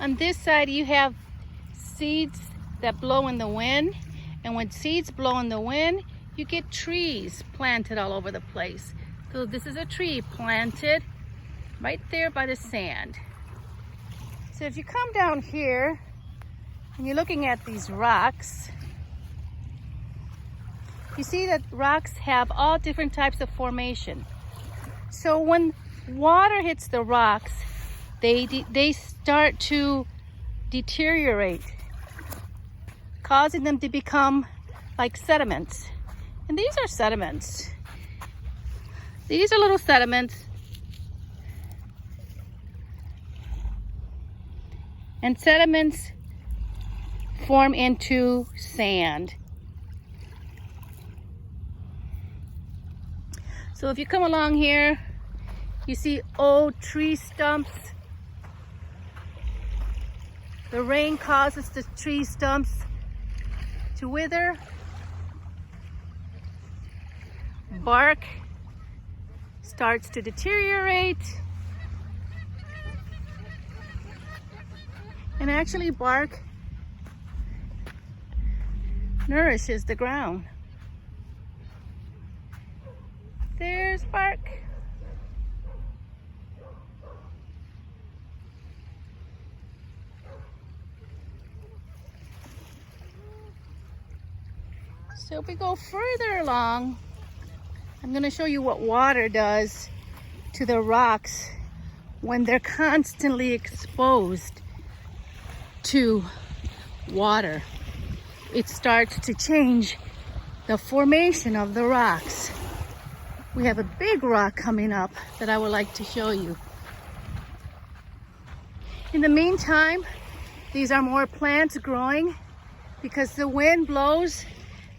On this side you have seeds that blow in the wind, and when seeds blow in the wind, you get trees planted all over the place. So this is a tree planted right there by the sand. So if you come down here and you're looking at these rocks, you see that rocks have all different types of formation. So when water hits the rocks, they start to deteriorate, causing them to become like sediments. And these are sediments. These are little sediments. And sediments form into sand. So if you come along here, you see old tree stumps. The rain causes the tree stumps to wither. Bark starts to deteriorate. And actually bark nourishes the ground. There's bark. So if we go further along, I'm going to show you what water does to the rocks when they're constantly exposed to water. It starts to change the formation of the rocks. We have a big rock coming up that I would like to show you. In the meantime, these are more plants growing because the wind blows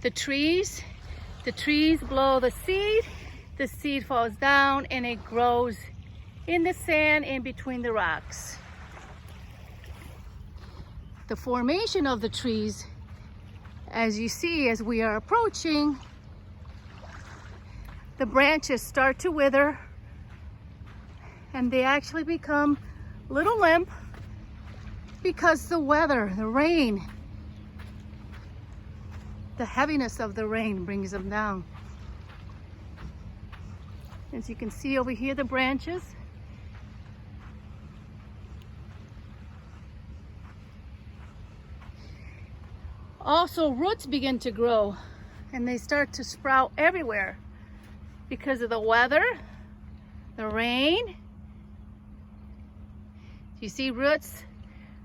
the trees blow the seed falls down and it grows in the sand in between the rocks. The formation of the trees, as you see as we are approaching, the branches start to wither and they actually become a little limp because the weather, the rain, the heaviness of the rain brings them down. As you can see over here, the branches. Also, roots begin to grow and they start to sprout everywhere because of the weather, the rain. You see roots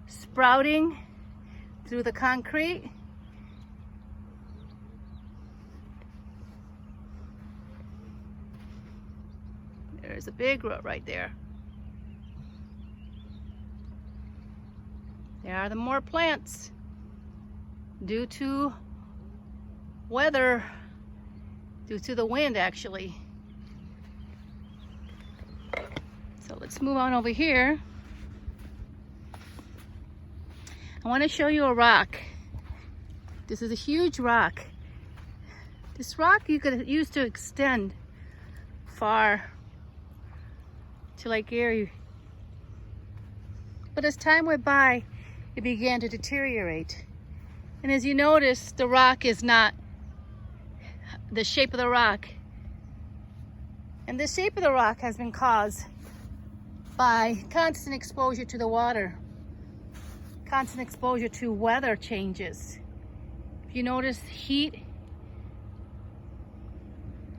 sprouting through the concrete. There's a big root right there. There are the more plants due to weather, due to the wind actually. So let's move on over here. I want to show you a rock. This is a huge rock. This rock you could use to extend far to Lake Erie. But as time went by, it began to deteriorate. And as you notice, the rock is not the shape of the rock. And the shape of the rock has been caused by constant exposure to the water, constant exposure to weather changes. If you notice, heat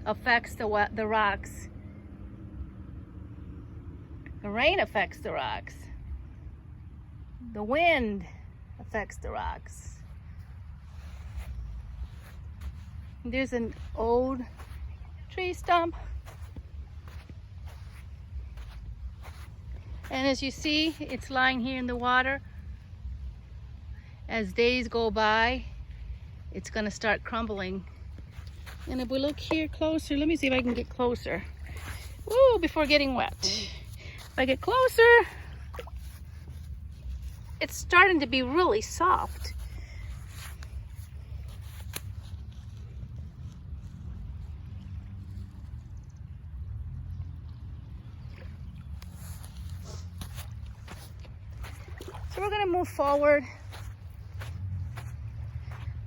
affects the rocks. The rain affects the rocks. The wind affects the rocks. There's an old tree stump. And as you see, it's lying here in the water. As days go by, it's gonna start crumbling. And if we look here closer, let me see if I can get closer. Woo, before getting wet. If I get closer, it's starting to be really soft. So we're gonna move forward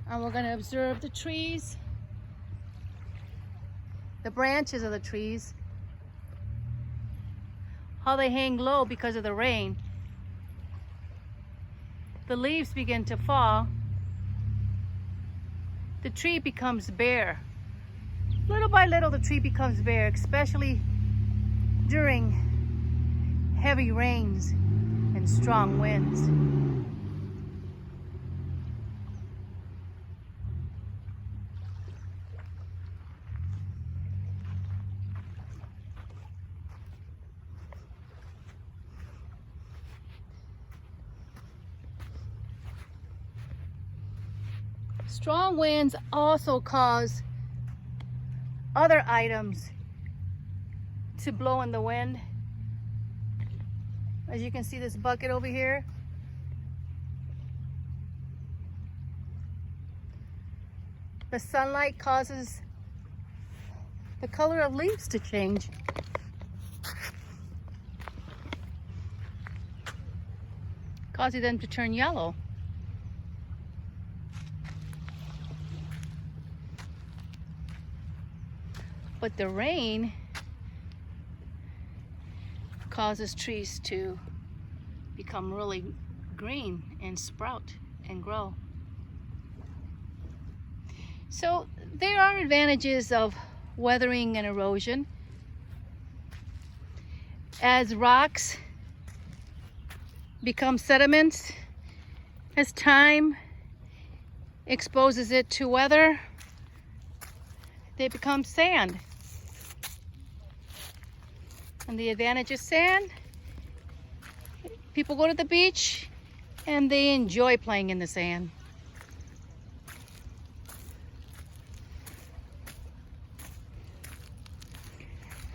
and we're gonna observe the trees, the branches of the trees, how they hang low because of the rain. The leaves begin to fall. The tree becomes bare. Little by little, the tree becomes bare, especially during heavy rains and strong winds. Strong winds also cause other items to blow in the wind. As you can see, this bucket over here. The sunlight causes the color of leaves to change. Causing them to turn yellow. But the rain causes trees to become really green and sprout and grow. So there are advantages of weathering and erosion. As rocks become sediments, as time exposes it to weather, they become sand. And the advantage of sand, people go to the beach and they enjoy playing in the sand.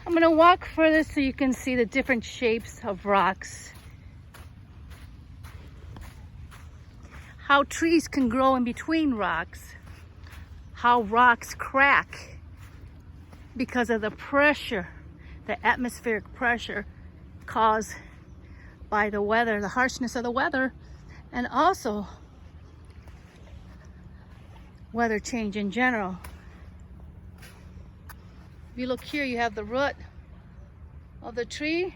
I'm going to walk further so you can see the different shapes of rocks. How trees can grow in between rocks. How rocks crack because of the pressure, the atmospheric pressure caused by the weather, the harshness of the weather, and also weather change in general. If you look here, you have the root of the tree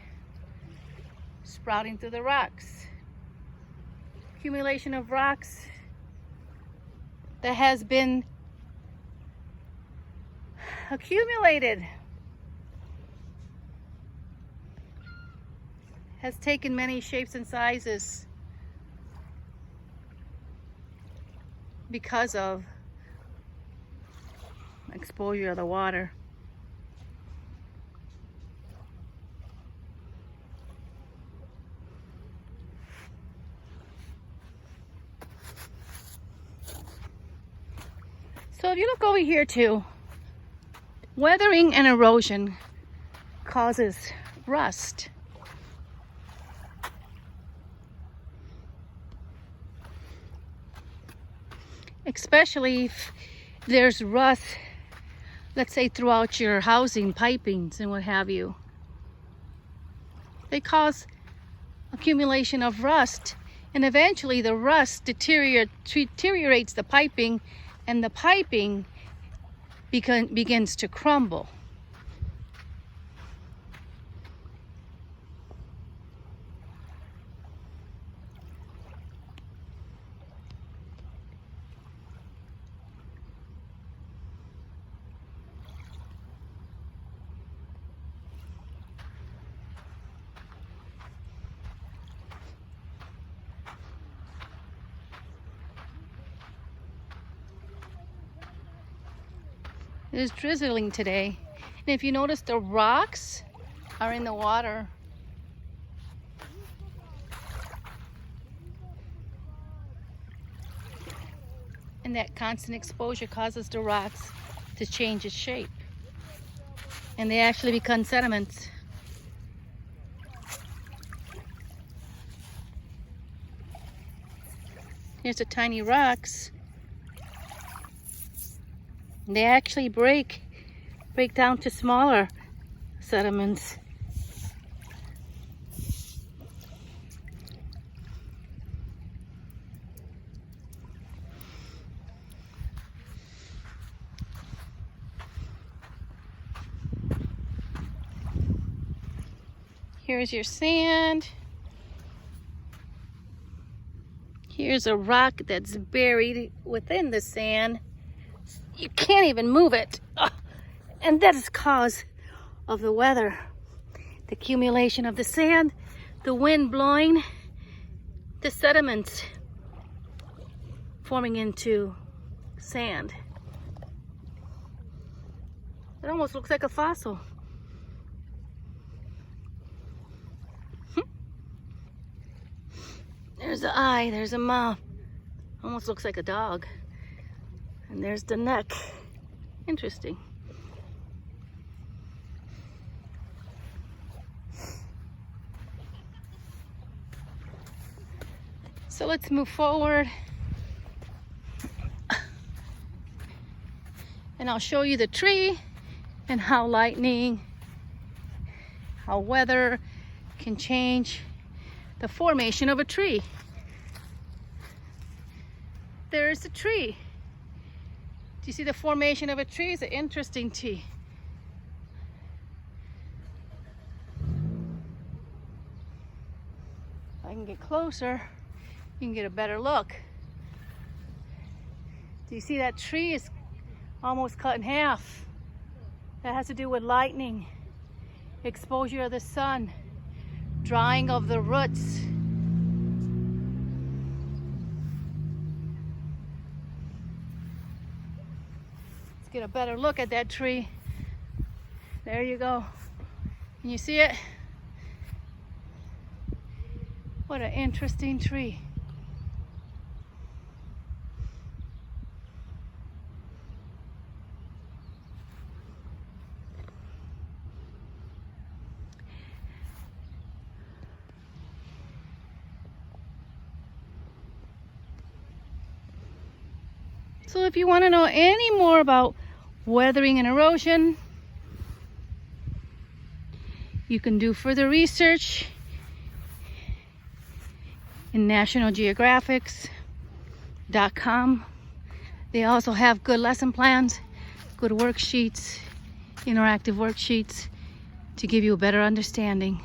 sprouting through the rocks. Accumulation of rocks that has been accumulated has taken many shapes and sizes because of exposure of the water. So if you look over here too, weathering and erosion causes rust. Especially if there's rust, let's say throughout your housing, pipings and what have you. They cause accumulation of rust, and eventually the rust deteriorates the piping, and the piping begins to crumble. It is drizzling today, and if you notice, the rocks are in the water. And that constant exposure causes the rocks to change its shape, and they actually become sediments. Here's the tiny rocks. They actually break down to smaller sediments. Here's your sand. Here's a rock that's buried within the sand. You can't even move it. Ugh. And that is cause of the weather. The accumulation of the sand, the wind blowing, the sediments forming into sand. It almost looks like a fossil. There's the eye, there's a mouth. Almost looks like a dog. And there's the neck. Interesting. So let's move forward. And I'll show you the tree and how lightning, how weather can change the formation of a tree. There's a tree. Do you see the formation of a tree? It's an interesting tree. If I can get closer, you can get a better look. Do you see that tree is almost cut in half? That has to do with lightning, exposure of the sun, drying of the roots. Let's get a better look at that tree. There you go. Can you see it? What an interesting tree. So if you want to know any more about weathering and erosion, you can do further research in nationalgeographics.com. They also have good lesson plans, good worksheets, interactive worksheets to give you a better understanding.